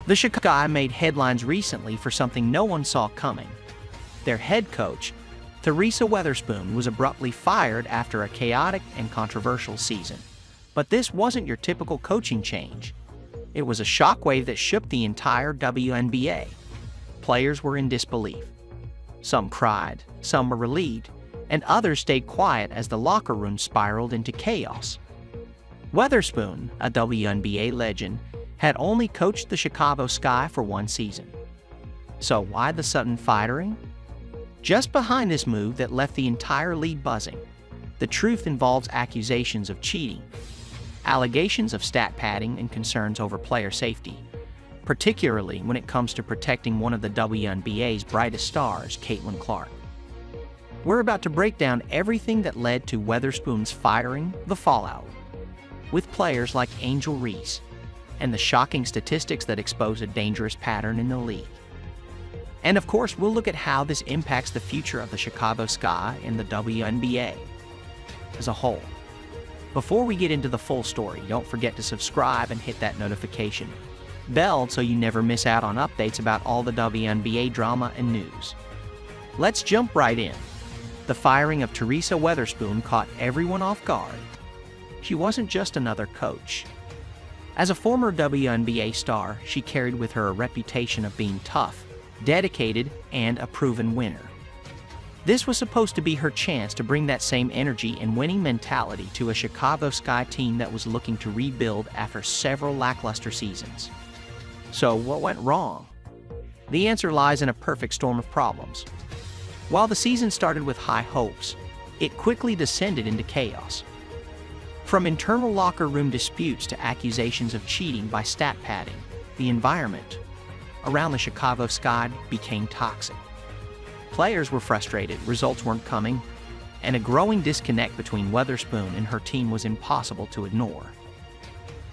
The Chicago Sky made headlines recently for something no one saw coming. Their head coach, Teresa Weatherspoon, was abruptly fired after a chaotic and controversial season. But this wasn't your typical coaching change. It was a shockwave that shook the entire WNBA. Players were in disbelief. Some cried, some were relieved, and others stayed quiet as the locker room spiraled into chaos. Weatherspoon, a WNBA legend, had only coached the Chicago Sky for one season. So why the sudden firing? Just behind this move that left the entire league buzzing, the truth involves accusations of cheating, allegations of stat padding, and concerns over player safety, particularly when it comes to protecting one of the WNBA's brightest stars, Caitlin Clark. We're about to break down everything that led to Weatherspoon's firing, the fallout, with players like Angel Reese, and the shocking statistics that expose a dangerous pattern in the league. And of course, we'll look at how this impacts the future of the Chicago Sky and the WNBA as a whole. Before we get into the full story, don't forget to subscribe and hit that notification bell so you never miss out on updates about all the WNBA drama and news. Let's jump right in. The firing of Teresa Weatherspoon caught everyone off guard. She wasn't just another coach. As a former WNBA star, she carried with her a reputation of being tough, dedicated, and a proven winner. This was supposed to be her chance to bring that same energy and winning mentality to a Chicago Sky team that was looking to rebuild after several lackluster seasons. So what went wrong? The answer lies in a perfect storm of problems. While the season started with high hopes, it quickly descended into chaos. From internal locker room disputes to accusations of cheating by stat padding, the environment around the Chicago Sky became toxic. Players were frustrated, results weren't coming, and a growing disconnect between Weatherspoon and her team was impossible to ignore.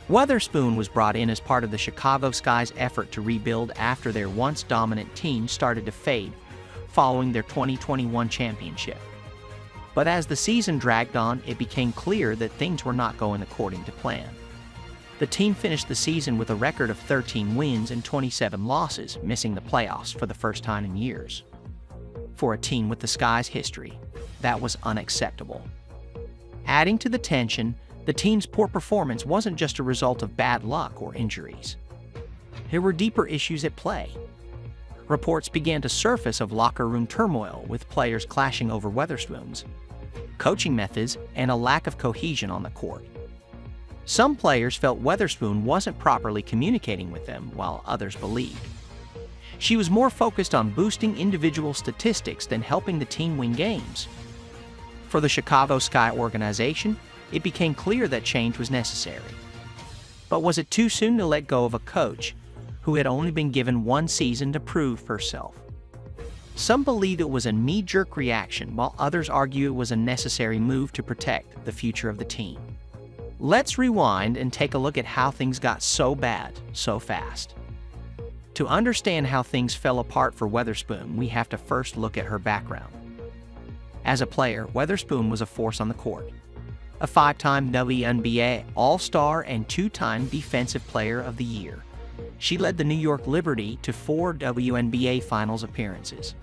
Weatherspoon was brought in as part of the Chicago Sky's effort to rebuild after their once dominant team started to fade following their 2021 championship. But as the season dragged on, it became clear that things were not going according to plan. The team finished the season with a record of 13 wins and 27 losses, missing the playoffs for the first time in years. For a team with the Sky's history, that was unacceptable. Adding to the tension, the team's poor performance wasn't just a result of bad luck or injuries. There were deeper issues at play. Reports began to surface of locker room turmoil, with players clashing over Weatherspoon's coaching methods and a lack of cohesion on the court. Some players felt Weatherspoon wasn't properly communicating with them, while others believed she was more focused on boosting individual statistics than helping the team win games. For the Chicago Sky organization, it became clear that change was necessary. But was it too soon to let go of a coach who had only been given one season to prove herself? Some believe it was a knee-jerk reaction, while others argue it was a necessary move to protect the future of the team. Let's rewind and take a look at how things got so bad so fast. To understand how things fell apart for Weatherspoon, we have to first look at her background. As a player, Weatherspoon was a force on the court. A 5-time WNBA All-Star and 2-time Defensive Player of the Year, she led the New York Liberty to 4 WNBA Finals appearances.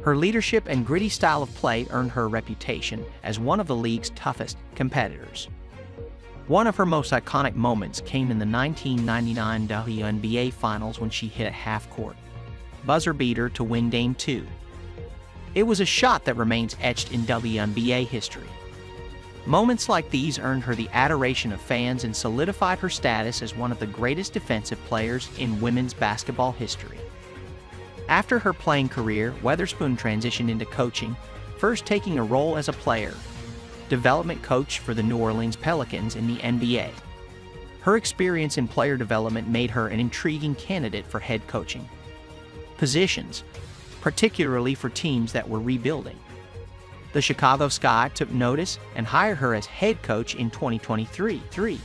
Her leadership and gritty style of play earned her a reputation as one of the league's toughest competitors. One of her most iconic moments came in the 1999 WNBA Finals when she hit a half-court buzzer beater to win Game 2. It was a shot that remains etched in WNBA history. Moments like these earned her the adoration of fans and solidified her status as one of the greatest defensive players in women's basketball history. After her playing career, Weatherspoon transitioned into coaching, first taking a role as a player development coach for the New Orleans Pelicans in the NBA. Her experience in player development made her an intriguing candidate for head coaching positions, particularly for teams that were rebuilding. The Chicago Sky took notice and hired her as head coach in 2023.